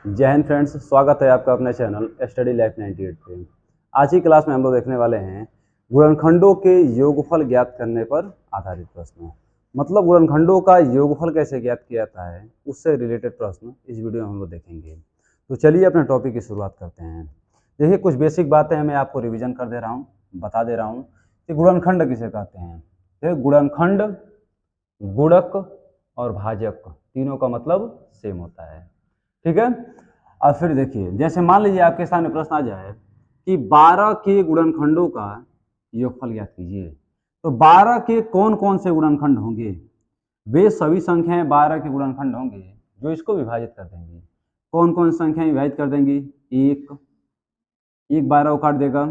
जय हिंद फ्रेंड्स, स्वागत है आपका अपने चैनल स्टडी लाइफ 98 पे। आज की क्लास में हम लोग देखने वाले हैं गुणनखंडों के योगफल ज्ञात करने पर आधारित प्रश्न। मतलब गुणनखंडों का योगफल कैसे ज्ञात किया जाता है उससे रिलेटेड प्रश्न इस वीडियो में हम लोग देखेंगे। तो चलिए अपने टॉपिक की शुरुआत करते हैं। देखिए, कुछ बेसिक बातें मैं आपको रिविजन कर दे रहा हूँ, बता दे रहा हूँ कि गुणनखंड किसे कहते हैं। देखिए, गुणनखंड, गुणक और भाजक तीनों का मतलब सेम होता है, ठीक है। और फिर देखिए, जैसे मान लीजिए आपके सामने प्रश्न आ जाए कि 12 के गुणनखंडों का योगफल ज्ञात कीजिए। तो 12 के कौन कौन से गुणनखंड होंगे? वे सभी संख्याएं 12 के गुणनखंड होंगे जो इसको विभाजित कर देंगी। कौन कौन संख्याएं विभाजित कर देंगी? एक 12 को काट देगा,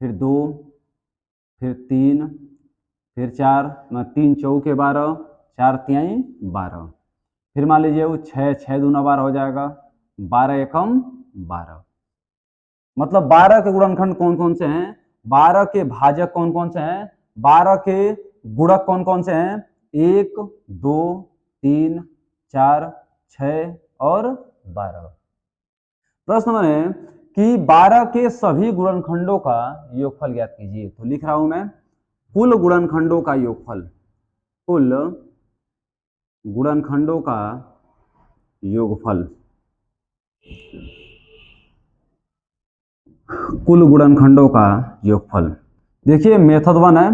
फिर 2, फिर 3, फिर 4, 3 चौके 12, 4 तिहाई 12। फिर मान लीजिए वो 6 दूना 12 हो जाएगा, 12 एकम 12। मतलब 12 के गुणनखंड कौन कौन से हैं, 12 के भाजक कौन कौन से हैं, 12 के गुणक कौन कौन से हैं? 1, 2, 3, 4, 6 और 12। प्रश्न नंबर है कि 12 के सभी गुणनखंडों का योगफल ज्ञात कीजिए। तो लिख रहा हूं मैं, कुल गुणनखंडों का योगफल, कुल गुणनखंडों का योगफल, कुल गुणनखंडों का योगफल। देखिए, मेथड 1 है,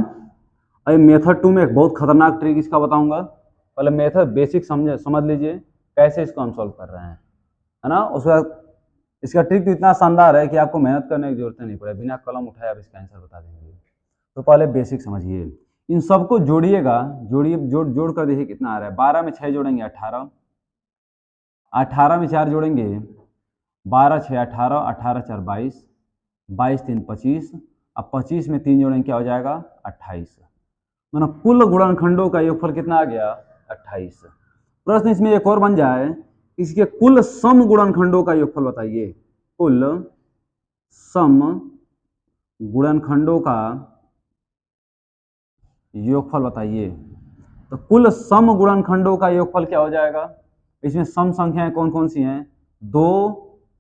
अभी मेथड 2 में एक बहुत खतरनाक ट्रिक इसका बताऊंगा। पहले मेथड बेसिक समझ लीजिए कैसे इसको हम सॉल्व कर रहे हैं, है ना। उसके बाद इसका ट्रिक तो इतना शानदार है कि आपको मेहनत करने की जरूरत नहीं पड़े, बिना कलम उठाए आप इसका आंसर बता देंगे। तो पहले बेसिक समझिए, इन सबको जोड़िएगा, जोड़िए, जोड़ कर देखिए कितना आ रहा है। 12 में 6 जोड़ेंगे 18, 18 में 4 जोड़ेंगे 12 6 18, 18 4 22, 22 3 25, अब 25 में 3 जोड़ेंगे क्या हो जाएगा? 28। मतलब कुल गुणनखंडों का योगफल कितना आ गया? 28। प्रश्न इसमें एक और बन जाए, इसके कुल सम गुणनखंडों का योगफल बताइए। कुल सम गुणनखंडों का योगफल बताइए। तो कुल सम गुणनखंडों का योगफल क्या हो जाएगा? इसमें सम संख्याएं कौन कौन सी हैं? 2,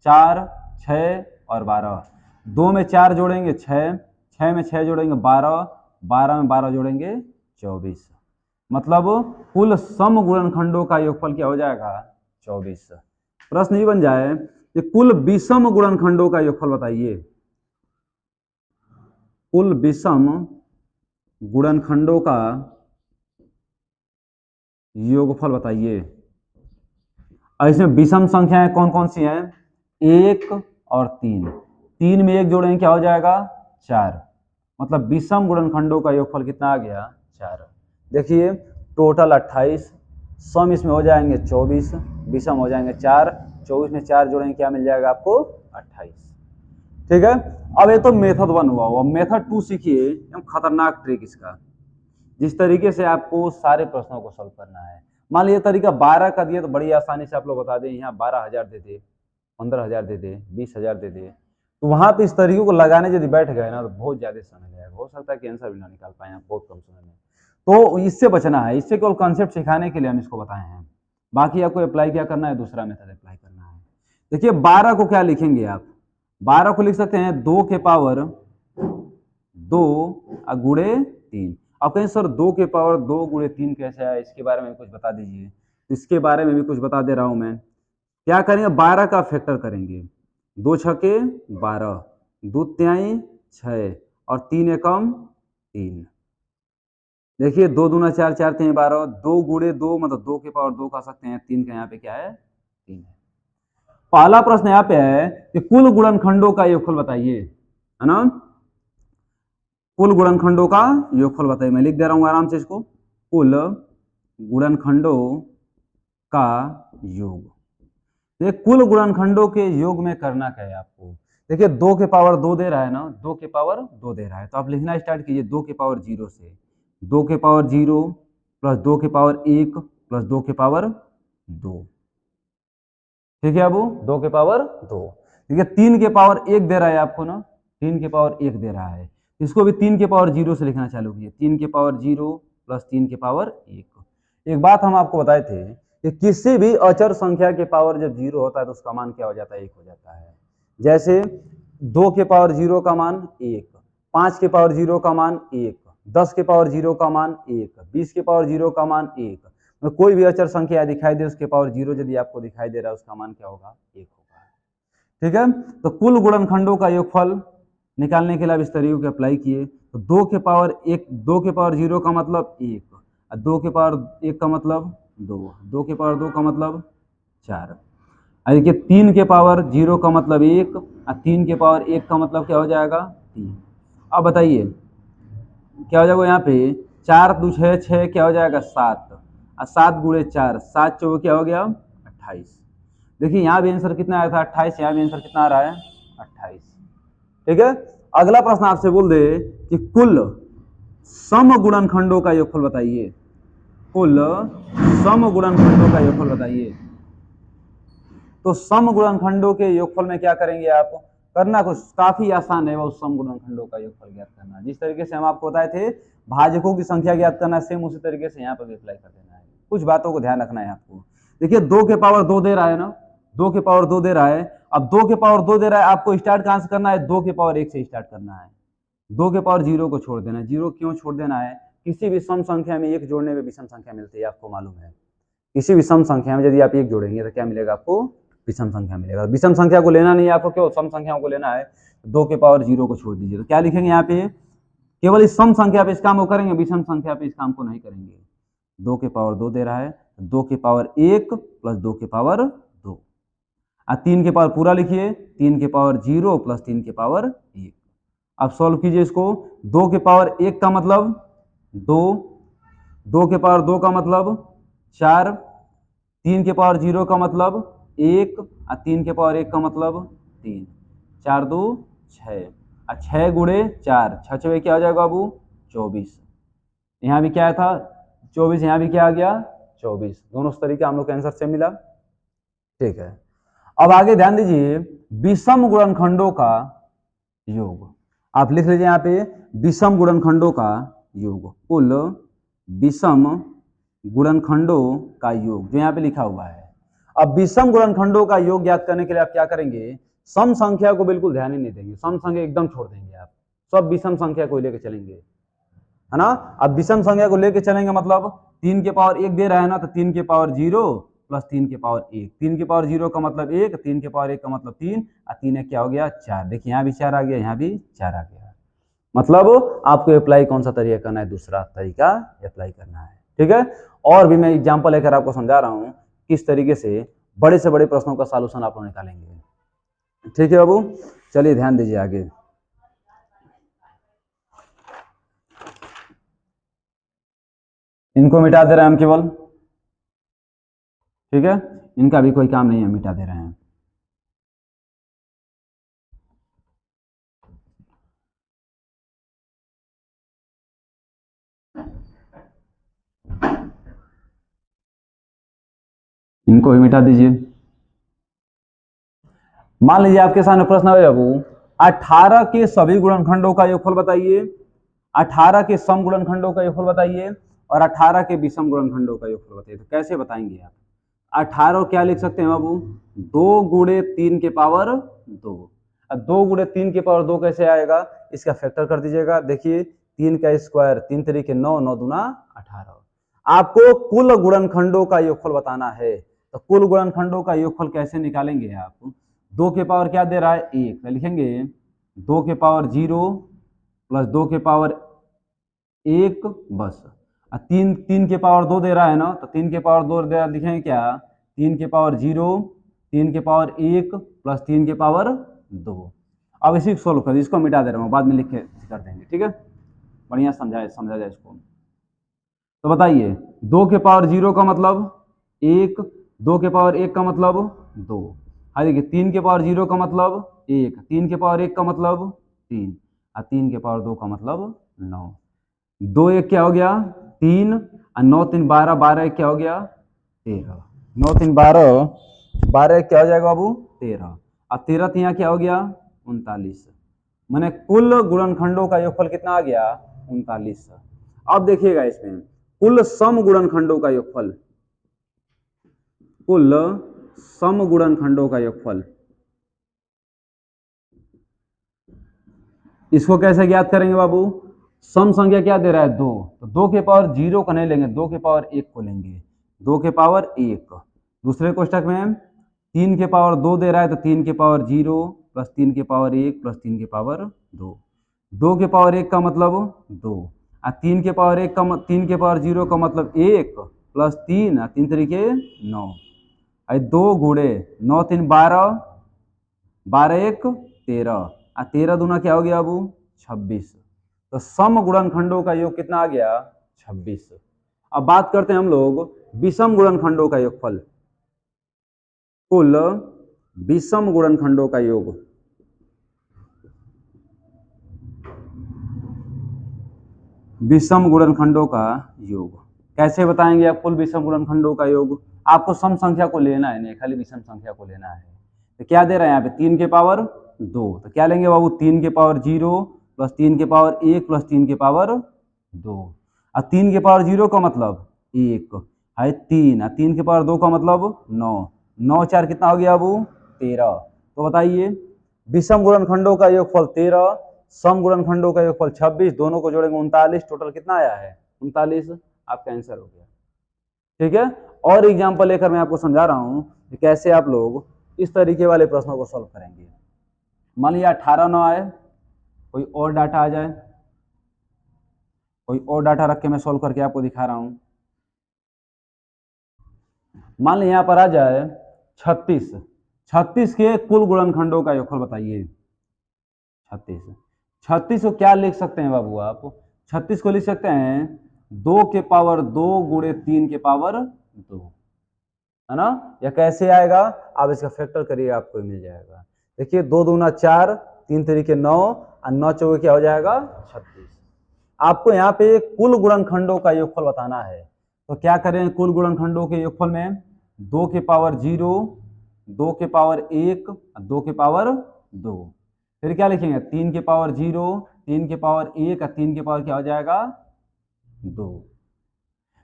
4, 6 और 12। 2 में 4 जोड़ेंगे 6, 6 में 6 जोड़ेंगे 12, 12 में 12 जोड़ेंगे 24। मतलब कुल सम गुणनखंडों का योगफल क्या हो जाएगा? 24। प्रश्न ये बन जाए कि कुल विषम गुणनखंडों का योगफल बताइए। कुल विषम गुणनखंडों का योगफल बताइए। इसमें विषम संख्याएं कौन कौन सी हैं? 1 और 3। 3 में 1 जोड़ेंगे क्या हो जाएगा? 4। मतलब विषम गुणनखंडों का योगफल कितना आ गया? 4। देखिए, टोटल 28, सम इसमें हो जाएंगे 24, विषम हो जाएंगे 4। 24 में 4 जोड़ेंगे क्या मिल जाएगा आपको? 28। ठीक है। अब ये तो मेथड 1 हुआ। मेथड 2 सीखिए, एकदम खतरनाक ट्रिक इसका, जिस तरीके से आपको सारे प्रश्नों को सॉल्व करना है। मान लीजिए तरीका 12 का दिए तो बड़ी आसानी से आप लोग बता दें, यहाँ 12,000 दे दे, 15,000 दे दे, 20,000 दे दे, तो वहां पे इस तरीके को लगाने यदि बैठ गए ना तो बहुत ज्यादा समय लगेगा, हो सकता है कि आंसर भी ना निकाल पाए आप बहुत कम समय में। तो इससे बचना है, इससे केवल कॉन्सेप्ट सिखाने के लिए हम इसको बताए हैं। बाकी आपको अप्लाई क्या करना है? दूसरा मेथड अप्लाई करना है। देखिए, 12 को क्या लिखेंगे आप? 12 को लिख सकते हैं 2 के पावर 2 गुणे 3। अब कहें सर 2 के पावर 2 गुणे 3 कैसे है, इसके बारे में कुछ बता दीजिए। इसके बारे में भी कुछ बता दे रहा हूं मैं। क्या करेंगे? 12 का फैक्टर करेंगे। 2 छके 12, 2 तिहाई 6 और 3 एकम 3। देखिए, 2 दूना 4, 4 तिहाई 12, 2 गुणे 2 मतलब 2 के पावर 2 कर सकते हैं। 3 का यहाँ पे क्या है? 3 है। पहला प्रश्न यहाँ पे है कि कुल गुणनखंडों का योगफल बताइए, है ना। कुल गुणनखंडों का योगफल बताइए। मैं लिख दे रहा हूं आराम से इसको, कुल गुणनखंडों का योग। ये कुल गुणनखंडों के योग में करना क्या है आपको? देखिए, 2 के पावर 2 दे रहा है ना, 2 के पावर 2 दे रहा है, तो आप लिखना स्टार्ट कीजिए 2 के पावर 0 से। 2 के पावर 0 प्लस 2 के पावर 1 प्लस 2 के पावर 2। ठीक है अब 2 के पावर 2। देखिए, 3 के पावर 1 दे रहा है आपको ना, 3 के पावर 1 दे रहा है, इसको भी 3 के पावर 0 से लिखना चालू कीजिए। 3 के पावर 0 प्लस 3 के पावर 1। एक बात हम आपको बताए थे कि किसी भी अचर संख्या के पावर जब 0 होता है तो उसका मान क्या हो जाता है, 1 हो जाता है। जैसे 2 के पावर 0 का मान 1, 5 के पावर 0 का मान 1, 10 के पावर 0 का मान 1, 20 के पावर 0 का मान 1। तो कोई भी अचर संख्या दिखाई दे उसके पावर 0 यदि आपको दिखाई दे रहा है उसका मान क्या होगा, 1 होगा। ठीक है, तो कुल गुणनखंडों का योगफल निकालने के लिए आप इस तरीके को अप्लाई किए तो 2 के पावर 0 का मतलब 1, और 2 के पावर 1 का मतलब 2, 2 के पावर 2 का मतलब 4, और देखिए 3 के पावर 0 का मतलब 1, और 3 के पावर 1 का मतलब क्या हो जाएगा, 3। अब बताइए क्या हो जाएगा यहाँ पे, 4 2 6 6 क्या हो जाएगा 7, और 7 गुणे 4 7 चौके क्या हो गया 28। देखिए यहाँ भी आंसर कितना आया था 28, यहाँ भी आंसर कितना आ रहा है 28। ठीक है, अगला प्रश्न आपसे बोल दे कि कुल समगुणनखंडों का योगफल बताइए, कुल समगुणनखंडों का योगफल बताइए। तो समगुणनखंडों के योगफल में क्या करेंगे आप, करना कुछ काफी आसान है, वो समगुणनखंडों का योगफल ज्ञात करना। जिस तरीके से हम आपको बताए थे भाजकों की संख्या ज्ञात करना, सेम उसी तरीके से यहाँ पर भी अप्लाई कर देना है। कुछ बातों को ध्यान रखना है आपको। देखिए 2 के पावर 2 दे रहा है ना, 2 के पावर 2 दे रहा है। अब 2 के पावर 2 दे रहा है, आपको स्टार्ट कहां से करना है, 2 के पावर 1 से स्टार्ट करना है। 2 के पावर 0 को छोड़ देना है। 0 क्यों छोड़ देना है, किसी भी सम संख्या में 1 जोड़ने में विषम संख्या मिलती है, आपको मालूम है। किसी भी सम संख्या में यदि आप 1 जोड़ेंगे तो क्या मिलेगा आपको, विषम संख्या मिलेगा। विषम संख्या को लेना नहीं है आपको, क्यों सम संख्याओं को लेना है। 2 के पावर 0 को छोड़ दीजिए तो क्या लिखेंगे यहाँ पे, केवल इस सम संख्या पे इस काम को करेंगे, विषम संख्या पे इस काम को नहीं करेंगे। 2 के पावर 2 दे रहा है, 2 के पावर 1 प्लस 2 के पावर 2, और 3 के पावर पूरा लिखिए, 3 के पावर 0 प्लस 3 के पावर 1। अब सॉल्व कीजिए इसको। 2 के पावर 1 का मतलब 2, 2 के पावर 2 का मतलब 4, 3 के पावर 0 का मतलब 1, और 3 के पावर 1 का मतलब 3, 4 2 6, और 6 गुणे 4 6 6 क्या हो जाएगा बाबू 24। यहाँ भी क्या था 24, यहाँ भी क्या आ गया 24। दोनों तरीके हम लोग के आंसर से मिला। ठीक है, अब आगे ध्यान दीजिए विषम गुणनखंडों का योग। आप लिख लीजिए यहाँ पे विषम गुणनखंडों का योग, कुल विषम गुणनखंडों का योग जो यहाँ पे लिखा हुआ है। अब विषम गुणनखंडों का योग ज्ञात करने के लिए आप क्या करेंगे, सम संख्या को बिल्कुल ध्यान ही नहीं देंगे, सम संख्या एकदम छोड़ देंगे, आप सब विषम संख्या को लेकर चलेंगे, है ना। अब विषम संख्या को लेकर चलेंगे मतलब 3 के पावर 1 दे रहा है ना, तो 3 के पावर 0 प्लस 3 के पावर 1, 3 के पावर 0 का मतलब 1, 3 के पावर 1 का मतलब 3, और 3 क्या हो गया 4। देखिए यहाँ भी 4 आ गया, यहाँ भी 4 आ गया। मतलब आपको अप्लाई कौन सा तरीका करना है, दूसरा तरीका अप्लाई करना है। ठीक है, और भी मैं एग्जांपल लेकर आपको समझा रहा हूं किस तरीके से बड़े से बड़े प्रश्नों का सॉल्यूशन आप लोग निकालेंगे। ठीक है बाबू, चलिए ध्यान दीजिए आगे। इनको मिटा दे रहे हैं हम केवल, ठीक है, इनका भी कोई काम नहीं है, मिटा दे रहे हैं। इनको भी मिटा दीजिए। मान लीजिए आपके सामने प्रश्न है बाबू 18 के सभी गुणनखंडों का योगफल बताइए, 18 के सम गुणनखंडों का योगफल बताइए, और 18 के विषम गुणनखंडों का योगफल बताइए। तो कैसे बताएंगे आप, 18 क्या लिख सकते हैं बाबू, 2 गुणे 3 के पावर 2। अब 2 गुणे 3 के पावर 2 कैसे आएगा, इसका फैक्टर कर दीजिएगा। देखिए 3 का स्क्वायर 3 तरीके 9, 9 दूना 18। आपको कुल गुणनखंडों का योगफल बताना है, तो कुल गुणनखंडों का योगफल कैसे निकालेंगे आप, 2 के पावर क्या दे रहा है 1, तो लिखेंगे 2 के पावर 0 प्लस 2 के पावर 1 बस। 3 के पावर 2 दे रहा है ना, तो 3 के पावर 2 दे रहा, लिखेंगे क्या 3 के पावर 0, 3 के पावर 1 प्लस 3 के पावर 2। अब इसी को सोल्व कर, इसको मिटा दे रहा हूँ, बाद में लिख के कर देंगे। ठीक है, बढ़िया समझा जाए इसको। तो बताइए 2 के पावर 0 का मतलब 1, 2 के पावर 1 का मतलब 2, हाँ देखिए 3 के पावर 0 का मतलब 1, 3 के पावर 1 का मतलब 3, और 3 के पावर 2 का मतलब 9। 2 1 क्या हो गया 3, और 9 3 12, 12 1 क्या हो गया 13, 9 3 12, 12 1 क्या हो जाएगा बाबू 13, अब 13 यहाँ क्या हो गया 39। मैंने कुल गुणनखंडों का योगफल कितना आ गया 39। अब देखिएगा इसमें कुल सम गुणनखंडों का योगफल, कुल समगुणनखंडों का योगफल। इसको कैसे ज्ञात करेंगे बाबू? सम संख्या क्या दे रहा है? 2, तो 2 के पावर 0 को नहीं लेंगे, 2 के पावर 1 को लेंगे। 2 के पावर 1। दूसरे कोष्टक में 3 के पावर 2 दे रहा है, तो 3 के पावर 0 प्लस 3 के पावर 1 प्लस 3 के पावर 2। 2 के पावर 1 का मतलब 2, और 3 के पावर 1 का 3 के पावर 0 का मतलब 1 प्लस 3, 3 तरीके 9। 2 गुणे 9 3 12, 12 1 13, और 13 दूना क्या हो गया बाबू? 26। तो सम गुणनखंडों का योग कितना आ गया? 26। अब बात करते हैं हम लोग विषम गुणनखंडों का योगफल। कुल विषम गुणनखंडों का योग। विषम गुणनखंडों का योग कैसे बताएंगे आप? कुल विषम गुणनखंडों का योग आपको सम संख्या को लेना है, नहीं खाली विषम संख्या को लेना है। तो क्या दे रहे हैं यहाँ पे? 3 के पावर 2, तो क्या लेंगे बाबू? 3 के पावर 0 प्लस 3 के पावर 1 प्लस 3 के पावर 2, और 3 के पावर 0 का मतलब 1 है 3, और 3 के पावर 2 का मतलब 9। 9 4 कितना हो गया बाबू? 13। तो बताइए विषम गुणनखंडों का योगफल 13, सम गुणनखंडों का योगफल 26, दोनों को जोड़ेंगे 39, टोटल कितना आया है? 39। आपका आंसर हो गया। ठीक है, और एग्जांपल लेकर मैं आपको समझा रहा हूं कि कैसे आप लोग इस तरीके वाले प्रश्नों को सॉल्व करेंगे। मान लिया 18 9 आए, कोई और डाटा आ जाए, कोई और डाटा रख के मैं सॉल्व करके आपको दिखा रहा हूं। मान लिया यहां पर आ जाए 36, 36 के कुल गुणनखंडों का योगफल बताइए। 36, 36 को क्या लिख सकते हैं बाबू आप? 36 को लिख सकते हैं 2 के पावर 2 गुणे 3 के पावर 2, है ना? या कैसे आएगा? आप इसका फैक्टर करिए, आपको मिल जाएगा। देखिए 2 दूना 4, 3 तरीके 9, और 9 चौके क्या हो जाएगा? 36। आपको यहाँ पे कुल गुणनखंडों का योगफल बताना है, तो क्या करें? कुल गुणनखंडों के योगफल में 2 के पावर 0, 2 के पावर 1, 2 के पावर 2, फिर क्या लिखेंगे? 3 के पावर 0, 3 के पावर 1, और 3 के पावर क्या हो जाएगा? 2।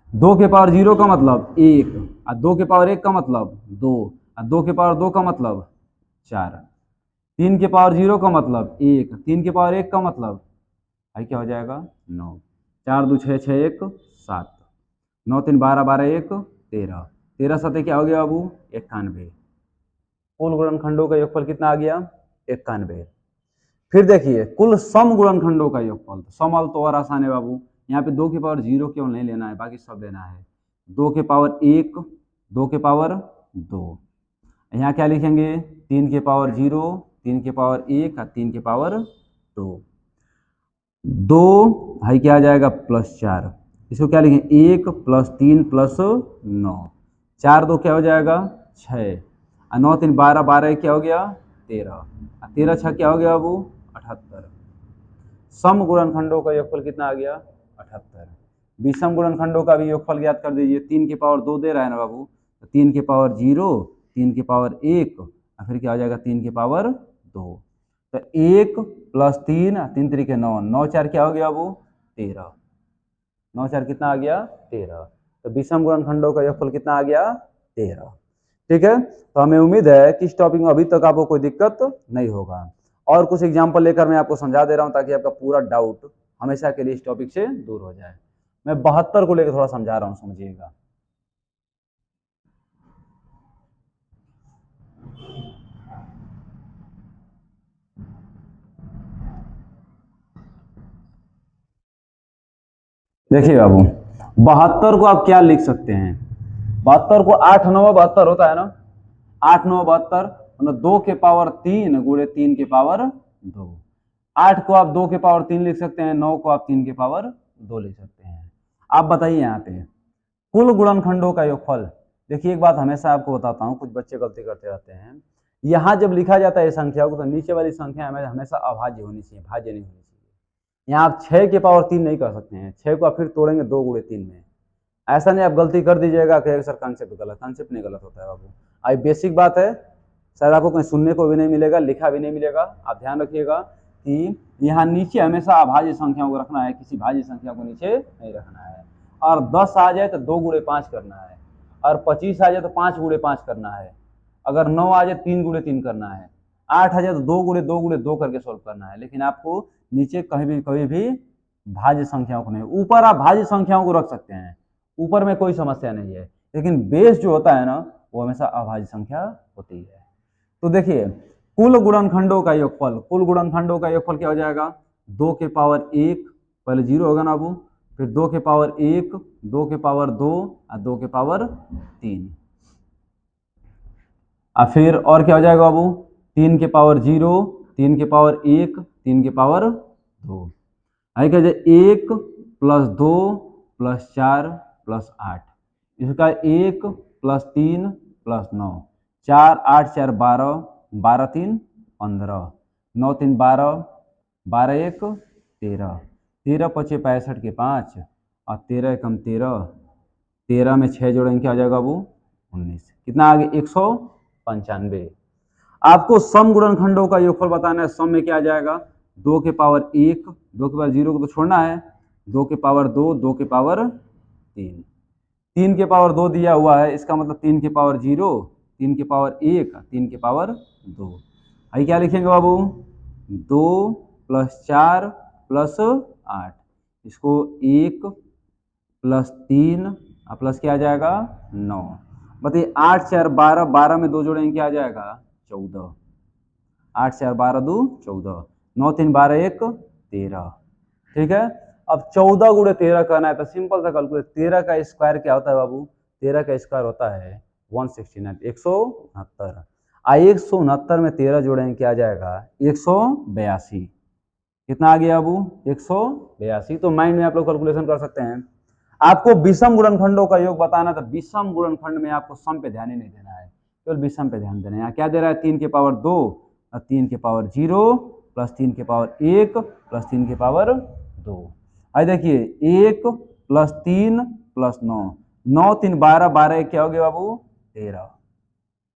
2 के पावर 0 का मतलब 1, और 2 के पावर 1 का मतलब 2, और 2 के पावर 2 का मतलब 4। 3 के पावर 0 का मतलब 1, 3 के पावर 1 का मतलब भाई क्या हो जाएगा? 9। 4 2 6 6 1 7, 9 3 12 12 1 13, 13 7 क्या हो गया बाबू? 91। कुल गुणनखंडों का योगफल कितना आ गया? 91। फिर देखिए कुल सम गुणनखंडों का योगफल। समल तो और आसान है बाबू, यहाँ पे 2 के पावर 0 केवल नहीं लेना है, बाकी सब लेना है। 2 के पावर 1, 2 के पावर 2, यहाँ क्या लिखेंगे? 3 के पावर 0, 3 के पावर 1, और 3 के पावर 2। 2 भाई क्या आ जाएगा? +4। इसको क्या लिखें? 1 + 3 + 9, 4 2 क्या हो जाएगा? 6, और 9 3 12, 12 क्या हो गया? 13, 13 6 क्या हो गया बाबू? 78। सम गुणनखंडों का योगफल कितना आ गया? 78। विषम गुणनखंडों का भी योगफल ज्ञात कर दीजिए। 3 के पावर 2 दे रहा है ना बाबू, तो 3 के पावर 0, 3 के पावर 1, और फिर क्या हो जाएगा? 3 के पावर 2। तो 1 + 3, 3 तरीके 9, 9 4 क्या हो गया बाबू? 13। 9 4 कितना आ गया? 13। तो विषम गुणनखंडों का योगफल कितना आ गया? 13। ठीक है, तो हमें उम्मीद है कि इस टॉपिक में अभी तक आपको कोई दिक्कत नहीं होगा। और कुछ एग्जाम्पल लेकर मैं आपको समझा दे रहा हूं ताकि आपका पूरा डाउट हमेशा के लिए इस टॉपिक से दूर हो जाए। मैं 72 को लेकर थोड़ा समझा रहा हूं, समझिएगा। देखिए बाबू 72 को आप क्या लिख सकते हैं? 72 को 8 9 72 होता है ना, 8 9 72, मतलब 2 के पावर 3 गुणे 3 के पावर 2। 8 को आप 2 के पावर 3 लिख सकते हैं, 9 को आप 3 के पावर 2 लिख सकते हैं। आप बताइए यहाँ पे कुल गुणनखंडों का योगफल। देखिए एक बात हमेशा आपको बताता हूँ, कुछ बच्चे गलती करते रहते हैं। यहाँ जब लिखा जाता है संख्या को, तो नीचे वाली संख्या हमें हमेशा अभाज्य होनी चाहिए, भाज्य नहीं होनी चाहिए। यहाँ आप 6 के पावर 3 नहीं कर सकते हैं, 6 को आप फिर तोड़ेंगे 2 गुणे 3 में। ऐसा नहीं आप गलती कर दीजिएगा कि सर कॉन्सेप्ट गलत, कॉन्सेप्ट नहीं गलत होता है बाबू। आई बेसिक बात है, शायद आपको कहीं सुनने को भी नहीं मिलेगा, लिखा भी नहीं मिलेगा। आप ध्यान रखिएगा कि यहाँ नीचे हमेशा अभाज्य संख्याओं को रखना है, किसी भाज्य संख्या को नीचे नहीं रखना है। और 10 आ जाए तो 2 गुणे 5 करना है, और 25 आ जाए तो 5 गुणे 5 करना है, अगर 9 आ जाए 3 गुणे 3 करना है, 8 आ जाए तो 2 गुणे 2 गुणे 2 करके सॉल्व करना है। लेकिन आपको नीचे कभी भी भाज्य संख्याओं को नहीं, ऊपर आप भाज्य संख्याओं को रख सकते हैं, ऊपर में कोई समस्या नहीं है, लेकिन बेस जो होता है ना वो हमेशा अभाज्य संख्या होती है। तो देखिए कुल गुणनखंडों का योगफल, कुल गुणनखंडों का योगफल क्या हो जाएगा, 2 के पावर 1, पहले 0 होगा ना बाबू, फिर 2 के पावर 1, 2 के पावर 2 और 2 के पावर 3, और फिर और क्या हो जाएगा बाबू, 3 के पावर 0, 3 के पावर 1, 3 के पावर 2, आगे क्या जाए 1 प्लस 2 प्लस 4 प्लस 8, इसका 1 प्लस 3 प्लस 9, 4 8 4 12, 12 3 15, 9 3 12, 12 1 13, 13 5 65 के 5 और 13 कम 13, 13 में 6 जोड़ेंगे क्या आ जाएगा बाबू 19, कितना आ गया 195। आपको सम गुणनखंडों का योगफल बताना है, सम में क्या आ जाएगा, 2 के पावर 1, 2 के पावर 0 को तो छोड़ना है, 2 के पावर 2, 2 के पावर 3, 3 के पावर 2 दिया हुआ है, इसका मतलब 3 के पावर 0, 3 के पावर 1, 3 के पावर 2, आई क्या लिखेंगे बाबू 2 प्लस 4 प्लस 8, इसको 1 प्लस 3 प्लस क्या आ जाएगा 9, बताइए 8 4 12, 12 में 2 जोड़ेंगे क्या आ जाएगा 14, 8 4 12 2 14, 9 3 12 1 13, ठीक है। अब 14 गुणे 13 करना है तो सिंपल सा कैलकुलेट, 13 का स्क्वायर क्या होता है बाबू, 13 का स्क्वायर होता है 169, 169, 169 में 13 जोड़ेंगे क्या आ जाएगा 182, कितना आ गया बाबू 182। तो माइंड में आप लोग कैलकुलेशन कर सकते हैं। आपको विषम गुणनखंडों का योग बताना, तो विषम गुणनखंड में आपको सम पे ध्यान ही नहीं देना है, केवल विषम पे ध्यान देना है। यहाँ क्या दे रहा है 3 के पावर 2 और 3 के पावर 0 प्लस 3 के पावर 1 प्लस 3 के पावर 2, आई देखिए 1 प्लस 3 प्लस 9, 9 3 12, 12 क्या हो गया बाबू 13,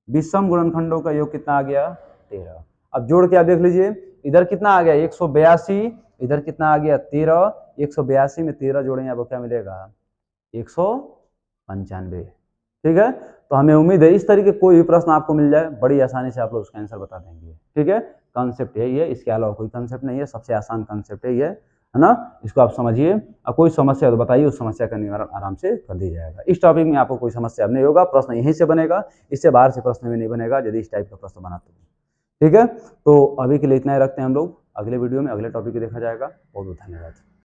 विषम गुणनखंडों का योग कितना आ गया 13। अब जोड़ के आप देख लीजिए, इधर कितना आ गया 182, इधर कितना आ गया 13, 182 में 13 जोड़ेंगे आपको क्या मिलेगा 195, ठीक है। तो हमें उम्मीद है इस तरीके कोई भी प्रश्न आपको मिल जाए बड़ी आसानी से आप लोग उसका आंसर बता देंगे, ठीक है। कॉन्सेप्ट यही है, इसके अलावा कोई कॉन्सेप्ट नहीं है, सबसे आसान कॉन्सेप्ट है ना, इसको आप समझिए और कोई समस्या तो बताइए, उस समस्या का निवारण आराम से कर दिया जाएगा। इस टॉपिक में आपको कोई समस्या नहीं होगा, प्रश्न यहीं से बनेगा, इससे बाहर से प्रश्न भी नहीं बनेगा यदि इस टाइप का प्रश्न बनाते हैं, ठीक है। तो अभी के लिए इतना ही रखते हैं हम लोग, अगले वीडियो में अगले टॉपिक को देखा जाएगा। बहुत बहुत धन्यवाद।